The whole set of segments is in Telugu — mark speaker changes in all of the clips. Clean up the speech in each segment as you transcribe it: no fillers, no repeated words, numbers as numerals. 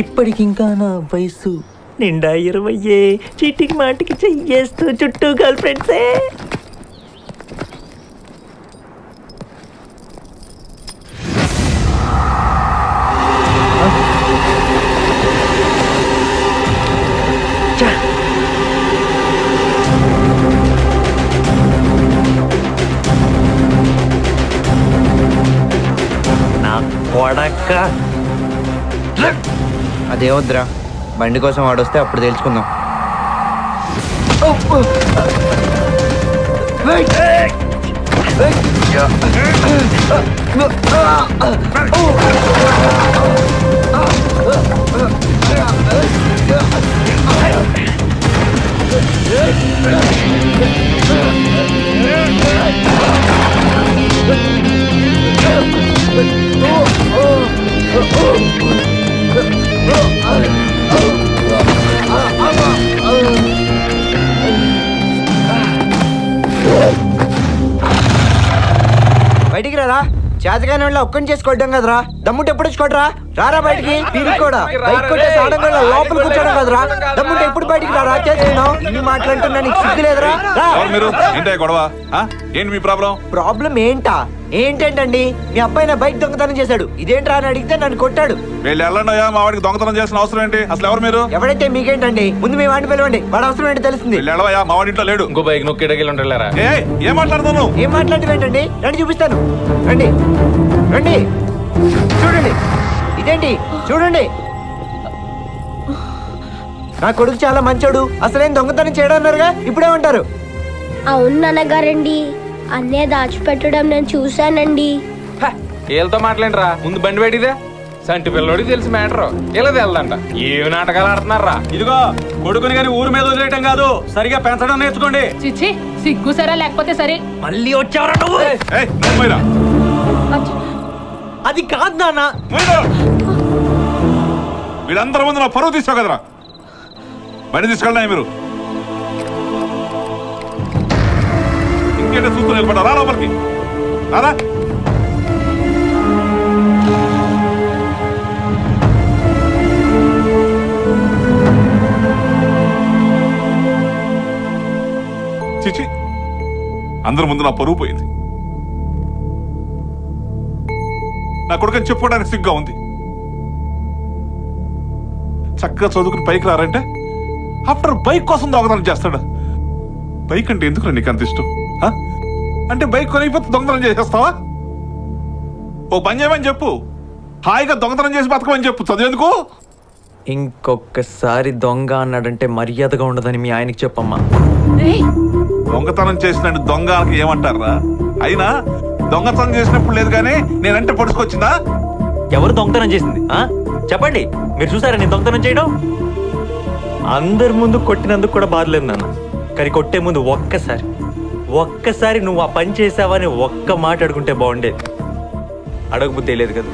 Speaker 1: ఇప్పటికింకా నా వయసు నిండా 20. చీటికి మాటికి చెయ్యేస్తూ చుట్టూ గర్ల్ ఫ్రెండ్సే. నా కొడక
Speaker 2: అదే వద్దురా, బండి కోసం వాడొస్తే అప్పుడు తెలుసుకుందాం. బయటికి రారా, చేతగానే వాళ్ళ ఒక్కని చేసుకోవడం కదరా, దమ్ముంటే ఎప్పుడు వచ్చుకోడరా, రారా బయటికి. పీరికి కూడా బయట కొట్టేసి ఆడంగా లోపల కూర్చోడం కదరా, దమ్ముంటే ఎప్పుడు బయటికి రారా, చేసుకున్నావు. ఇన్ని మాట్లాడుతున్నా నీకు సిగ్గు లేదురా? ప్రాబ్లం ఏంటా? ఏంటండి, మీ అబ్బాయి నా బైక్ దొంగతనం చేశాడు, ఇదేంట్రా అని అడిగితే నన్ను కొట్టాడు.
Speaker 3: దొంగతనం చేసిన అవసరం ఏంటి? అసలు ఎవరు మీరు?
Speaker 2: ఎవరైతే మీకేంటండి, ముందు మీ వాడిని పిలవండి, వాడు అవసరం ఏంటి తెలుస్తుంది.
Speaker 3: మా వాడి ఇంట్లో లేడు. ఇంకో బైక్ ఏం మాట్లాడుతున్నావు?
Speaker 2: ఏం మాట్లాడుతూ ఏంటండి, రండి చూపిస్తాను, రండి రండి. చూడండి ఇదేంటి, చూడండి. నా కొడుకు చాలా మంచోడు, అసలేం దొంగతనం చేయడం అన్నారుగా, ఇప్పుడేమంటారు?
Speaker 4: అవును నాన్నగారండి, అన్నే దాచిపెట్టడం నేను చూశానండి.
Speaker 5: వీళ్ళతో మాట్లాడరా, ముందు బండి పెట్టిదే. సంటి పిల్లోడికి తెలిసి మ్యాటర్ ఇలా తెలదంట. ఏమి నాటకాలు ఆడుతున్నారా?
Speaker 6: ఇదిగో కొడుకుని గాని ఊరు మీద వదిలేయటం కాదు, సరిగా పెంచడం నేర్చుకోండి.
Speaker 7: చిచ్చి సిగ్గు సరే లేకపోతే సరే.
Speaker 1: మళ్ళీ వచ్చావరా నువ్వు? అది కాదు నాన్న.
Speaker 3: వీళ్ళందరి ముందు నా పరువు తీసావు కదరా, బండి తీసుకెళ్ళా మీరు. ఇంకేంటే చూస్తూ నిలబడ్డా, రా లోపలికి రారా. చిచి, అందరి ముందు నా పరువు పోయింది. నా కొడుకుని చెప్పుకోవడానికి సిగ్గా ఉంది. చక్కగా చదువుకుని పైకి రారంటే ఆఫ్టర్ బైక్ కోసం దొంగతనం చేస్తాడు. బైక్ అంటే ఎందుకు నీకు అంత ఇష్టం? అంటే బైక్ కొనిపోతే దొంగతనం చేసేస్తావా? ఓ పని చేయమని చెప్పు, హాయిగా దొంగతనం చేసి బతకమని చెప్పు. చదివేందుకు?
Speaker 1: ఇంకొకసారి దొంగ అన్నాడంటే మర్యాదగా ఉండదని మీ ఆయనకి చెప్పమ్మా.
Speaker 3: దొంగతనం చేసినట్టు దొంగకి ఏమంటారా? అయినా దొంగతనం చేసినప్పుడు లేదు కానీ నేనంటే పొడుచుకొచ్చిందా?
Speaker 1: ఎవరు దొంగతనం చేసింది చెప్పండి. మీరు చూసారా నేను దొంగతనం చేయడం? అందరి ముందు కొట్టినందుకు కూడా బాధలేదు నాన్న, కానీ కొట్టే ముందు ఒక్కసారి నువ్వు ఆ పని చేసావని ఒక్క మాట అడుగుంటే బాగుండేది. అడగబుద్ధి లేదు కదా.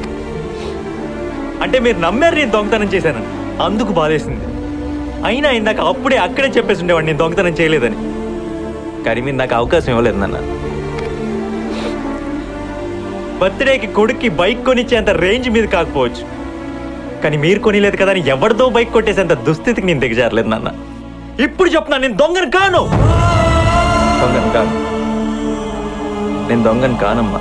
Speaker 1: అంటే మీరు నమ్మారు నేను దొంగతనం చేశానని, అందుకు బాధేసింది. అయినా ఇందాక అప్పుడే అక్కడే చెప్పేసి ఉండేవాడు నేను దొంగతనం చేయలేదని. కానీ మీరు నాకు అవకాశం ఇవ్వలేదు నాన్న. బర్త్డేకి కొడుక్కి బైక్ కొనిచ్చేంత రేంజ్ మీద కాకపోవచ్చు, కానీ మీరు కొనిలేదు కదా అని ఎవరిదో బైక్ కొట్టేసేంత దుస్థితికి నేను దిగజారలేదు నాన్న. ఇప్పుడు చెప్తున్నా, నేను దొంగను కాను. నేను దొంగను కానమ్మా.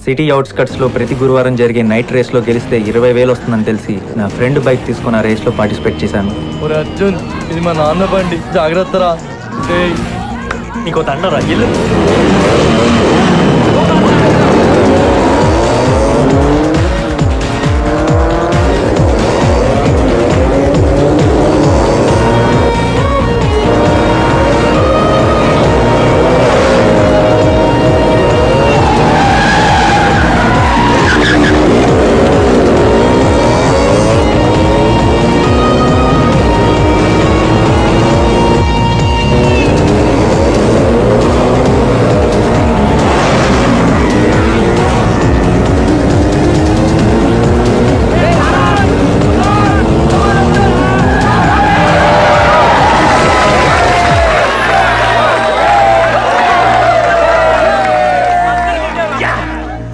Speaker 1: సిటీ అవుట్స్కట్స్ లో ప్రతి గురువారం జరిగే నైట్ రేస్ లో గెలిస్తే 20,000 వస్తుందని తెలిసి నా ఫ్రెండ్ బైక్ తీసుకుని ఆ రేస్ లో పార్టిసిపేట్ చేశాను.
Speaker 8: అర్జున్, ఇది మా నాన్న బండి, జాగ్రత్తరా.
Speaker 1: నీకో తండరా, ఇల్లు.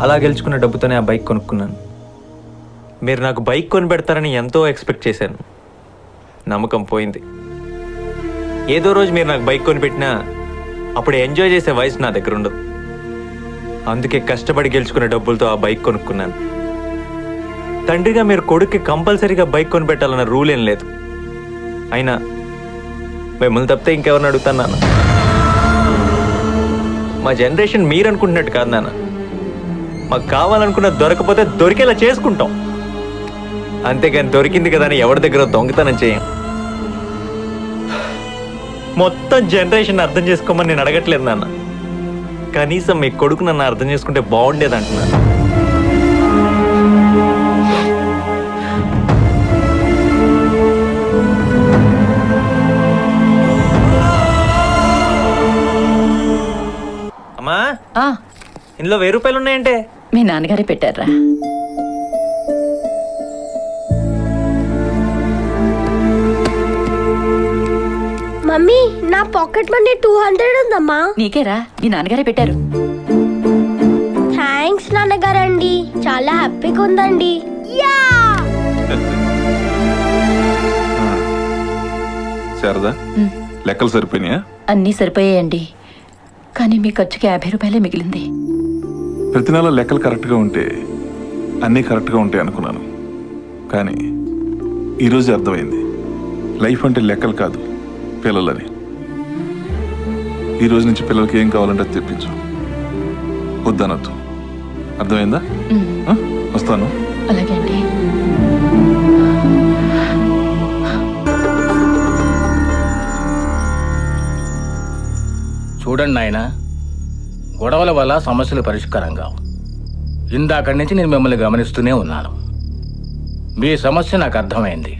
Speaker 1: అలా గెలుచుకున్న డబ్బుతోనే ఆ బైక్ కొనుక్కున్నాను. మీరు నాకు బైక్ కొని పెడతారని ఎంతో ఎక్స్పెక్ట్ చేశాను. నమ్మకం పోయింది. ఏదో రోజు మీరు నాకు బైక్ కొని పెట్టినా అప్పుడు ఎంజాయ్ చేసే వయసు నా దగ్గర ఉండదు. అందుకే కష్టపడి గెలుచుకునే డబ్బులతో ఆ బైక్ కొనుక్కున్నాను. తండ్రిగా మీరు కొడుక్కి కంపల్సరీగా బైక్ కొని పెట్టాలన్న రూల్ ఏం లేదు. అయినా మిమ్మల్ని తప్పితే ఇంకెవరిని అడుగుతాను నాన్న. మా జనరేషన్ మీరు అనుకుంటున్నట్టు కాదు నాన్న. మాకు కావాలనుకున్న దొరకపోతే దొరికేలా చేసుకుంటాం. అంతేగాని దొరికింది కదా అని ఎవరి దగ్గర దొంగతనం చేయం. మొత్తం జనరేషన్ అర్థం చేసుకోమని నేను అడగట్లేదు నాన్న. కనీసం మీ కొడుకు నన్ను అర్థం చేసుకుంటే బాగుండేది అంటున్నాను. అమ్మా, ఇందులో 1000 రూపాయలు ఉన్నాయంటే
Speaker 7: మీ నాన్నగారే పెట్టారా?
Speaker 4: మమ్మీ నా పాకెట్ మనీ 200 ఉందమ్మా.
Speaker 7: నీకేరా, మీ నాన్నగారే పెట్టారు.
Speaker 4: థ్యాంక్స్ నాన్నగారండి, చాలా హ్యాపీగా ఉందండి.
Speaker 3: శారదా, లెక్కలు సరిపోయినాయా?
Speaker 7: అన్నీ సరిపోయాయండి, కానీ మీ ఖర్చుకి 50 రూపాయలే మిగిలింది.
Speaker 3: ప్రతి నెల లెక్కలు కరెక్ట్గా ఉంటే అన్నీ కరెక్ట్గా ఉంటాయి అనుకున్నాను. కానీ ఈరోజు అర్థమైంది, లైఫ్ అంటే లెక్కలు కాదు, పిల్లలని. ఈ రోజు నుంచి పిల్లలకి ఏం కావాలంటే తెప్పించు, వద్దనద్దు. అర్థమైందా? వస్తాను.
Speaker 7: అలాగే అండి.
Speaker 9: చూడండి నాయన, గొడవల వల్ల సమస్యలు పరిష్కారం కావు. ఇందాకడి నుంచి నేను మిమ్మల్ని గమనిస్తూనే ఉన్నాను. మీ సమస్య నాకు అర్థమైంది.